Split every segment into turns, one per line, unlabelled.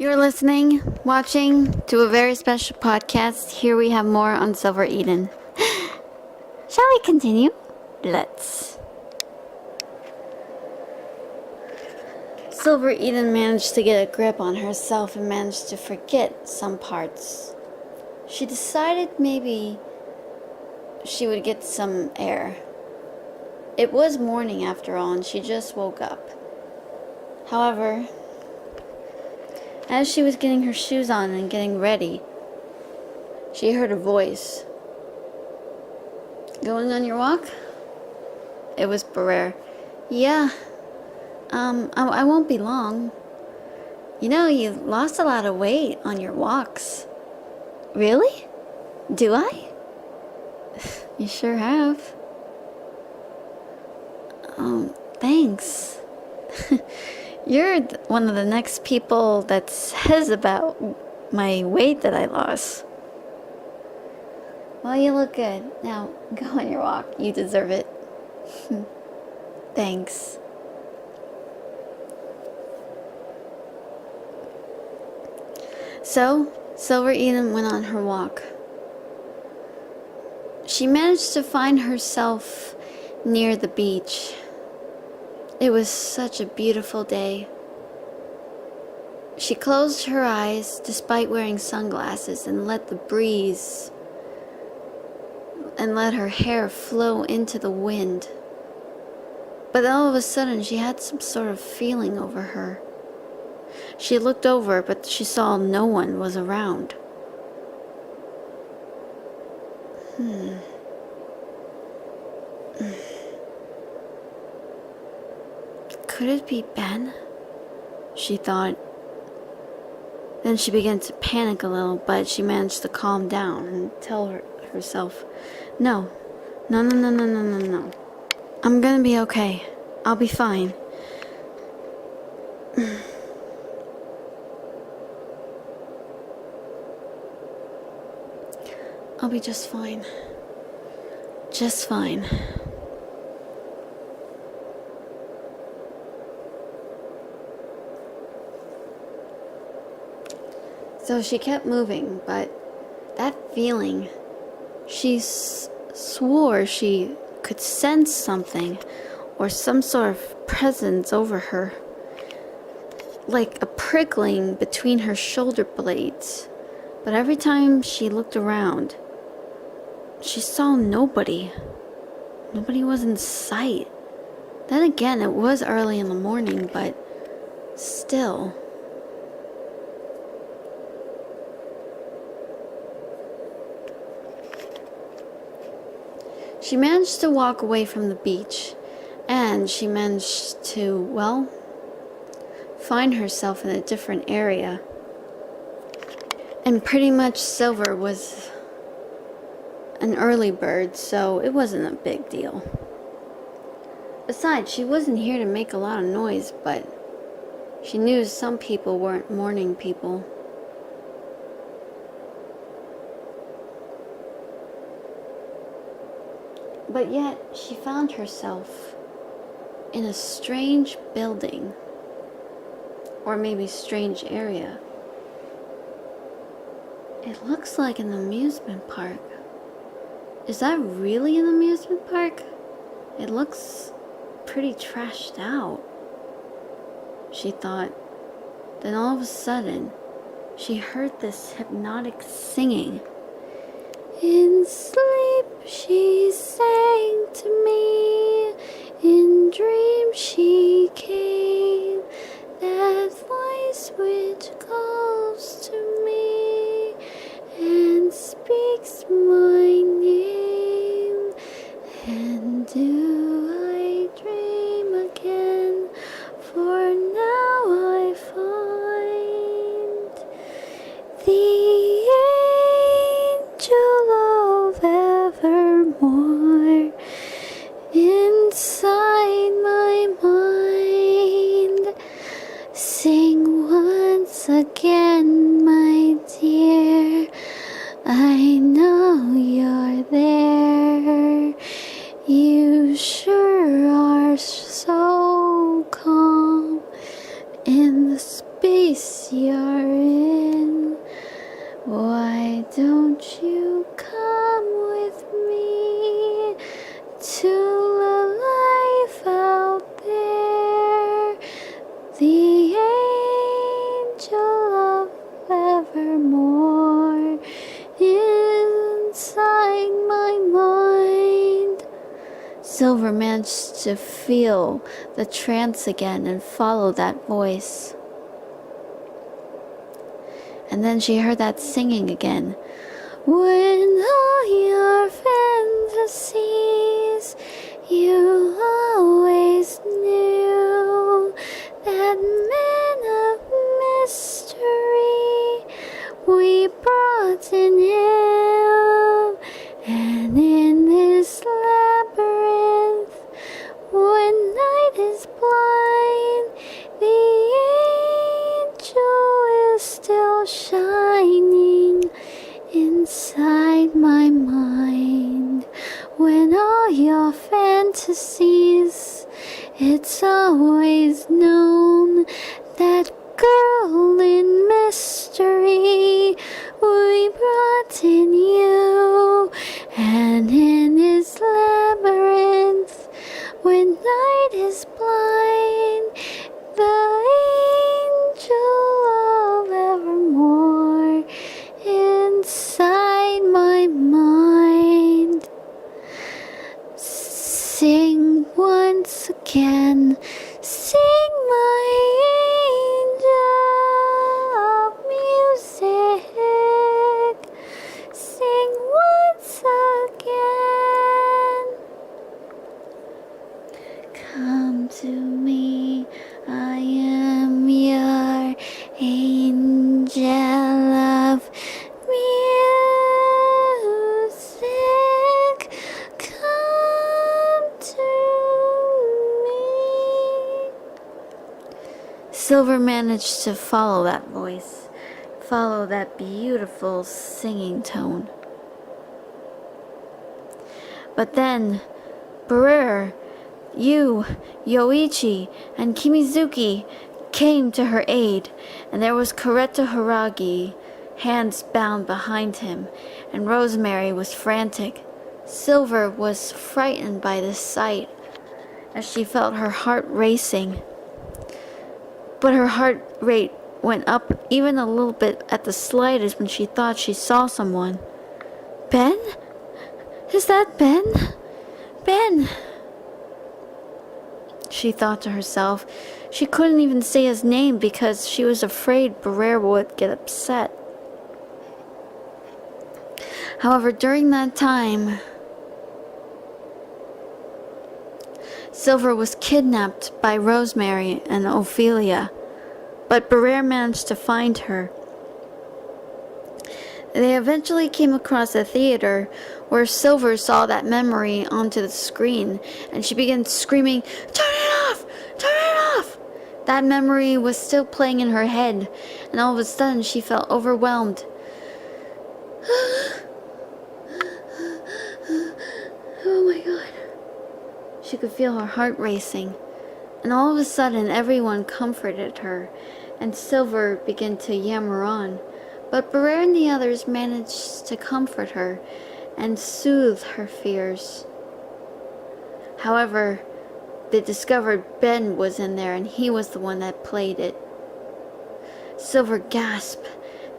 You're listening, watching to a very special podcast. Here we have more on Sylver Eden. Shall we continue? Let's. Sylver Eden managed to get a grip on herself and managed to forget some parts. She decided maybe she would get some air. It was morning after all, and she just woke up. However, as she was getting her shoes on and getting ready, she heard a voice. Going on your walk? It was Barrere. Yeah, I won't be long. You know, you lost a lot of weight on your walks. Really? Do I? You sure have. Oh, thanks. You're one of the next people that says about my weight that I lost. Well, you look good. Now, go on your walk. You deserve it. Thanks. So, Sylver Eden went on her walk. She managed to find herself near the beach. It was such a beautiful day. She closed her eyes despite wearing sunglasses and let the breeze and let her hair flow into the wind. But all of a sudden she had some sort of feeling over her. She looked over, but she saw no one was around. Could it be Ben? She thought. Then she began to panic a little, but she managed to calm down and tell herself, No. I'm gonna be okay. I'll be fine. I'll be just fine. Just fine. So she kept moving, but that feeling, she swore she could sense something or some sort of presence over her, like a prickling between her shoulder blades. But every time she looked around, she saw nobody. Nobody was in sight. Then again, it was early in the morning, but still. She managed to walk away from the beach, and she managed to, find herself in a different area. And pretty much Sylver was an early bird, so it wasn't a big deal. Besides, she wasn't here to make a lot of noise, but she knew some people weren't morning people. But yet, she found herself in a strange building, or maybe strange area. It looks like an amusement park. Is that really an amusement park? It looks pretty trashed out, she thought. Then all of a sudden, she heard this hypnotic singing. In sleep she sang to me, in dreams she came, that voice which calls to me and speaks my name. And do I dream again? For now I find the angel of Evermore inside my mind. Sing once again, my dear. I know you're there. You sure are so calm in the space you're are in. Why don't you come with me to the life out there? The angel of Evermore inside my mind. Sylver managed to feel the trance again and follow that voice. And then she heard that singing again. When all your fantasies you always knew, that man of mystery we brought in him, and in this labyrinth, when night is blind, the angel is still shining inside my mind. When all your fantasies, it's always known, that girl in mystery we brought in you, and in his labyrinth, when night is blind, the angel of Evermore inside my mind. Sing once again, sing my angel of music, sing once again. Come to me, I am your angel of music. Come to me. Sylver managed to follow that voice, follow that beautiful singing tone. But then, Barer, Yu, Yoichi, and Kimizuki came to her aid, and there was Kureta Haragi, hands bound behind him, and Rosemary was frantic. Sylver was frightened by this sight, as she felt her heart racing. But her heart rate went up even a little bit at the slightest when she thought she saw someone. Ben? Is that Ben? Ben! She thought to herself. She couldn't even say his name because she was afraid Barer would get upset. However, during that time, Sylver was kidnapped by Rosemary and Ophelia, but Barer managed to find her. They eventually came across a theater where Sylver saw that memory onto the screen, and she began screaming, "Turn it off! Turn it off!" That memory was still playing in her head, and all of a sudden she felt overwhelmed. Oh my God. She could feel her heart racing, and all of a sudden everyone comforted her, and Sylver began to yammer on. But Barer and the others managed to comfort her and soothe her fears. However, they discovered Ben was in there, and he was the one that played it. Sylver gasped.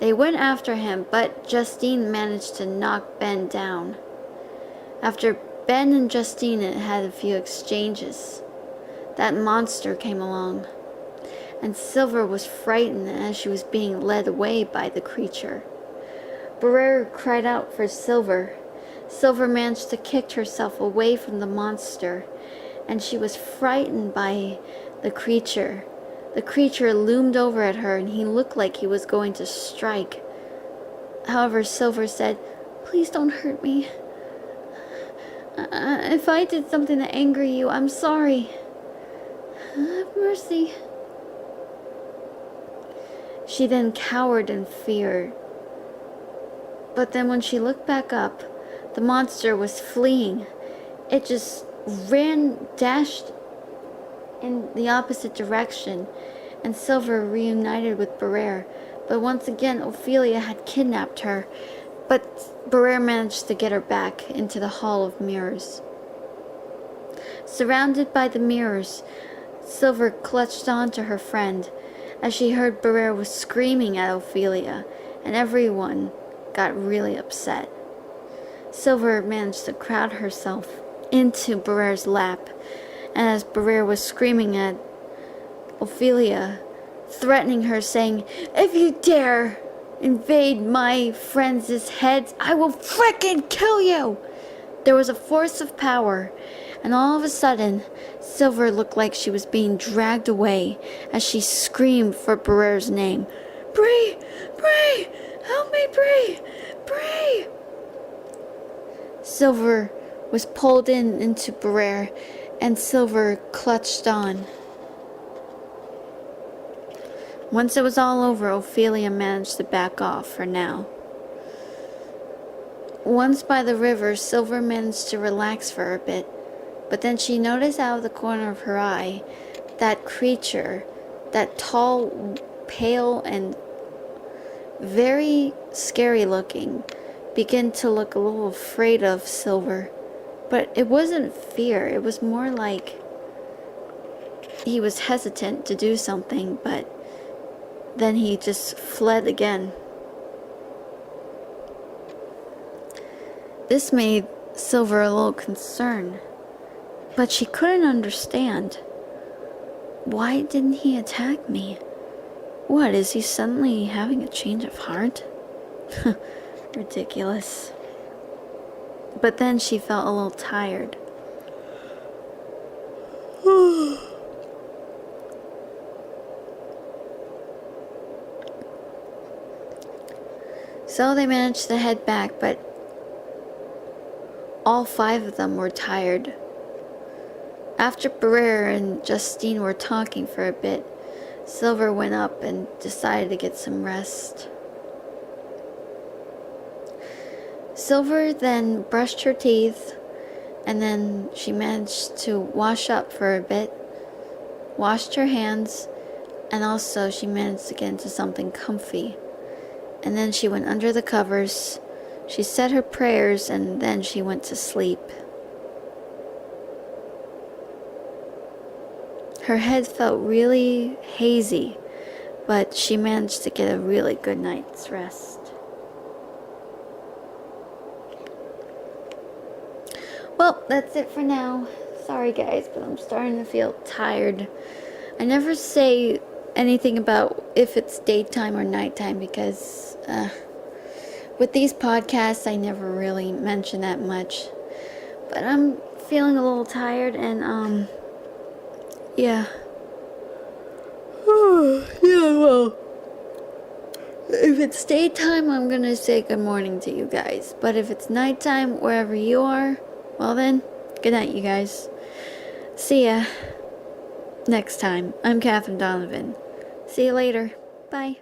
They went after him, but Justine managed to knock Ben down. After Ben and Justine had a few exchanges, that monster came along, and Sylver was frightened as she was being led away by the creature. Barer cried out for Sylver. Sylver managed to kick herself away from the monster, and she was frightened by the creature. The creature loomed over at her, and he looked like he was going to strike. However, Sylver said, "Please don't hurt me. If I did something to anger you, I'm sorry. Have mercy." She then cowered in fear. But then when she looked back up, the monster was fleeing. It just dashed in the opposite direction, and Sylver reunited with Barer. But once again, Ophelia had kidnapped her, but Barrere managed to get her back into the Hall of Mirrors. Surrounded by the mirrors, Sylver clutched on to her friend as she heard Barrere was screaming at Ophelia, and everyone got really upset. Sylver managed to crowd herself into Barrere's lap, and as Barrere was screaming at Ophelia, threatening her, saying, "If you dare invade my friends' heads, I will frickin' kill you!" There was a force of power, and all of a sudden, Sylver looked like she was being dragged away as she screamed for Barrere's name. "Bree! Bree! Help me, Bree! Bree!" Sylver was pulled into Barrere, and Sylver clutched on. Once it was all over, Ophelia managed to back off for now. Once by the river, Sylver managed to relax for a bit, but then she noticed out of the corner of her eye that creature, that tall, pale, and very scary looking, began to look a little afraid of Sylver. But it wasn't fear, it was more like he was hesitant to do something, but then he just fled again. This made Sylver a little concerned, but she couldn't understand. Why didn't he attack me? What, is he suddenly having a change of heart? Ridiculous. But then she felt a little tired. So they managed to head back, but all 5 of them were tired. After Barrere and Justine were talking for a bit, Sylver went up and decided to get some rest. Sylver then brushed her teeth, and then she managed to wash up for a bit, washed her hands, and also she managed to get into something comfy. And then she went under the covers, she said her prayers, and then she went to sleep. Her head felt really hazy, but she managed to get a really good night's rest. Well, that's it for now. Sorry guys, but I'm starting to feel tired. I never say anything about if it's daytime or nighttime because with these podcasts I never really mention that much. But I'm feeling a little tired and yeah. Yeah, well, if it's daytime, I'm gonna say good morning to you guys. But if it's nighttime, wherever you are, well then, good night, you guys. See ya next time. I'm Catherine Donovan. See you later. Bye.